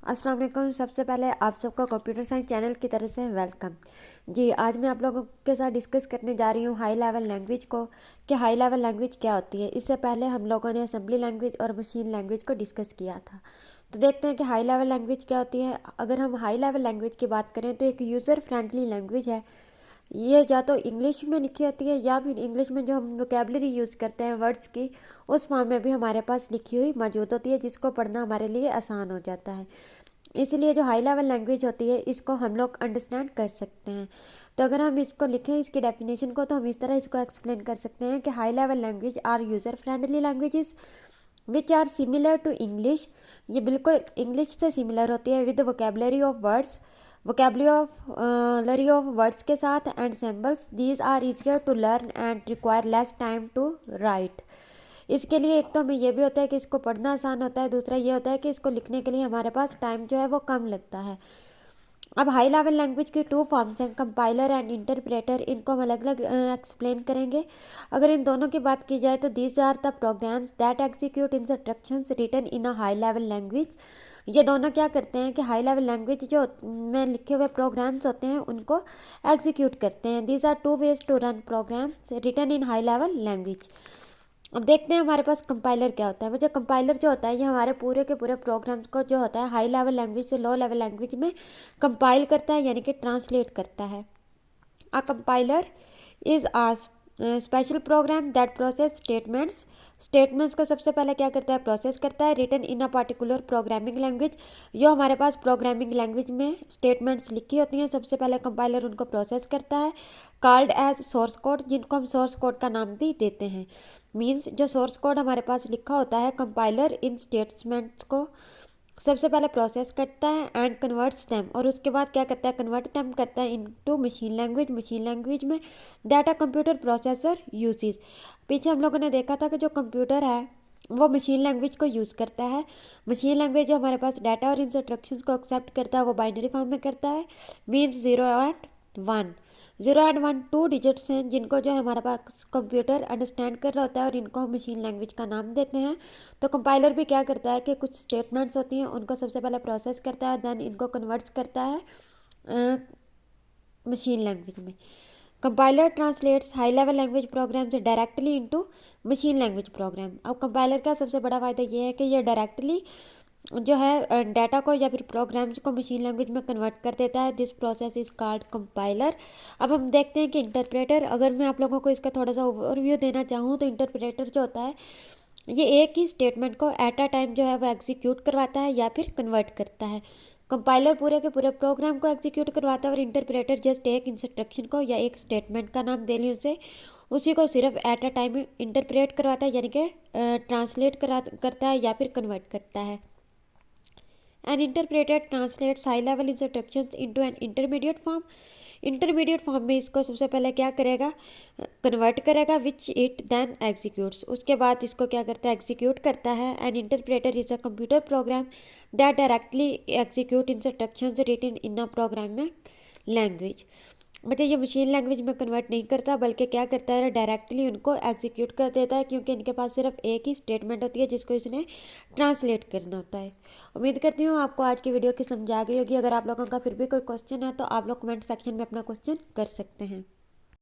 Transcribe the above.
अस्सलाम वालेकुम। सबसे पहले आप सबका कंप्यूटर साइंस चैनल की तरफ से वेलकम। जी, आज मैं आप लोगों के साथ डिस्कस करने जा रही हूँ हाई लेवल लैंग्वेज को, कि हाई लेवल लैंग्वेज क्या होती है। इससे पहले हम लोगों ने असेंबली लैंग्वेज और मशीन लैंग्वेज को डिस्कस किया था। तो देखते हैं कि हाई लेवल लैंग्वेज क्या होती है। अगर हम हाई लेवल लैंग्वेज की बात करें तो एक यूज़र फ्रेंडली लैंग्वेज है। ये या तो इंग्लिश में लिखी होती है या फिर इंग्लिश में जो हम वोकेबलरी यूज़ करते हैं वर्ड्स की, उस फॉर्म में भी हमारे पास लिखी हुई मौजूद होती है, जिसको पढ़ना हमारे लिए आसान हो जाता है। इसलिए जो हाई लेवल लैंग्वेज होती है इसको हम लोग अंडरस्टैंड कर सकते हैं। तो अगर हम इसको लिखें, इसकी डेफिनेशन को, तो हम इस तरह इसको एक्सप्लेन कर सकते हैं कि high level language are user friendly languages which are similar to English. ये बिल्कुल इंग्लिश से सिमिलर होती है विद वोकेबलरी ऑफ वर्ड्स के साथ and symbols. These are easier to learn and require less time to write. इसके लिए एक तो हमें यह भी होता है कि इसको पढ़ना आसान होता है, दूसरा ये होता है कि इसको लिखने के लिए हमारे पास टाइम जो है वो कम लगता है। अब हाई लेवल लैंग्वेज की टू फॉर्म्स हैं, कंपाइलर एंड इंटरप्रेटर। इनको हम अलग अलग एक्सप्लेन करेंगे। अगर इन दोनों की बात की जाए तो these are the programs that execute instructions written in a high level language. ये दोनों क्या करते हैं कि हाई लेवल लैंग्वेज जो में लिखे हुए प्रोग्राम्स होते हैं उनको एग्जीक्यूट करते हैं। These are two ways to run programs written in high level language. अब देखते हैं हमारे पास कंपाइलर क्या होता है। मुझे कंपाइलर जो होता है ये हमारे पूरे के पूरे प्रोग्राम्स को जो होता है हाई लेवल लैंग्वेज से लो लेवल लैंग्वेज में कंपाइल करता है, यानी कि ट्रांसलेट करता है। A compiler is a special program that process statements को सबसे पहले क्या करता है, प्रोसेस करता है written in a particular programming language. जो हमारे पास प्रोग्रामिंग लैंग्वेज में स्टेटमेंट्स लिखी होती हैं, सबसे पहले कंपाइलर उनको प्रोसेस करता है, कॉल्ड एज सोर्स कोड, जिनको हम सोर्स कोड का नाम भी देते हैं। मीन्स जो सोर्स कोड हमारे पास लिखा होता है, कंपाइलर इन स्टेटमेंट्स को सबसे पहले प्रोसेस करता है एंड कन्वर्ट्स देम, और उसके बाद क्या करता है, कन्वर्ट देम करता है इनटू मशीन लैंग्वेज में that a computer processor uses. पीछे हम लोगों ने देखा था कि जो कंप्यूटर है वो मशीन लैंग्वेज को यूज़ करता है। मशीन लैंग्वेज जो हमारे पास डाटा और इंस्ट्रक्शंस को एक्सेप्ट करता है वो बाइनरी फॉर्म में करता है, means 0 and 1। 0 and 1 two digits हैं जिनको जो है हमारे पास कंप्यूटर अंडरस्टैंड कर रहा होता है और इनको हम मशीन लैंग्वेज का नाम देते हैं। तो कंपाइलर भी क्या करता है कि कुछ स्टेटमेंट्स होती हैं उनको सबसे पहले प्रोसेस करता है, देन इनको कन्वर्ट्स करता है मशीन लैंग्वेज में। Compiler translates high level language program से directly into machine language program. अब कंपाइलर का सबसे बड़ा फ़ायदा ये है कि ये डायरेक्टली जो है डाटा को या फिर प्रोग्राम्स को मशीन लैंग्वेज में कन्वर्ट कर देता है। This process is called compiler. अब हम देखते हैं कि इंटरप्रेटर, अगर मैं आप लोगों को इसका थोड़ा सा ओवरव्यू देना चाहूँ तो इंटरप्रेटर जो होता है ये एक ही स्टेटमेंट को एट अ टाइम जो है वो एग्जीक्यूट करवाता है या फिर कन्वर्ट करता है। कंपाइलर पूरे के पूरे प्रोग्राम को एग्जीक्यूट करवाता है और इंटरप्रेटर जस्ट एक इंस्ट्रक्शन को या एक स्टेटमेंट का नाम दे ली उसे, उसी को सिर्फ एट अ टाइम इंटरप्रेट करवाता है, यानी कि ट्रांसलेट करता है या फिर कन्वर्ट करता है। An interpreter translates high level instructions into an intermediate form। Intermediate form में इसको सबसे पहले क्या करेगा, कन्वर्ट करेगा, विच इट देन एग्जीक्यूट्स। उसके बाद इसको क्या करता है, एग्जीक्यूट करता है। An interpreter is a computer program that directly execute instructions written in a programming language. मतलब ये मशीन लैंग्वेज में कन्वर्ट नहीं करता बल्कि क्या करता है, डायरेक्टली उनको एग्जीक्यूट कर देता है, क्योंकि इनके पास सिर्फ एक ही स्टेटमेंट होती है जिसको इसने ट्रांसलेट करना होता है। उम्मीद करती हूँ आपको आज की वीडियो की समझ आ गई होगी। अगर आप लोगों का फिर भी कोई क्वेश्चन है तो आप लोग कमेंट सेक्शन में अपना क्वेश्चन कर सकते हैं।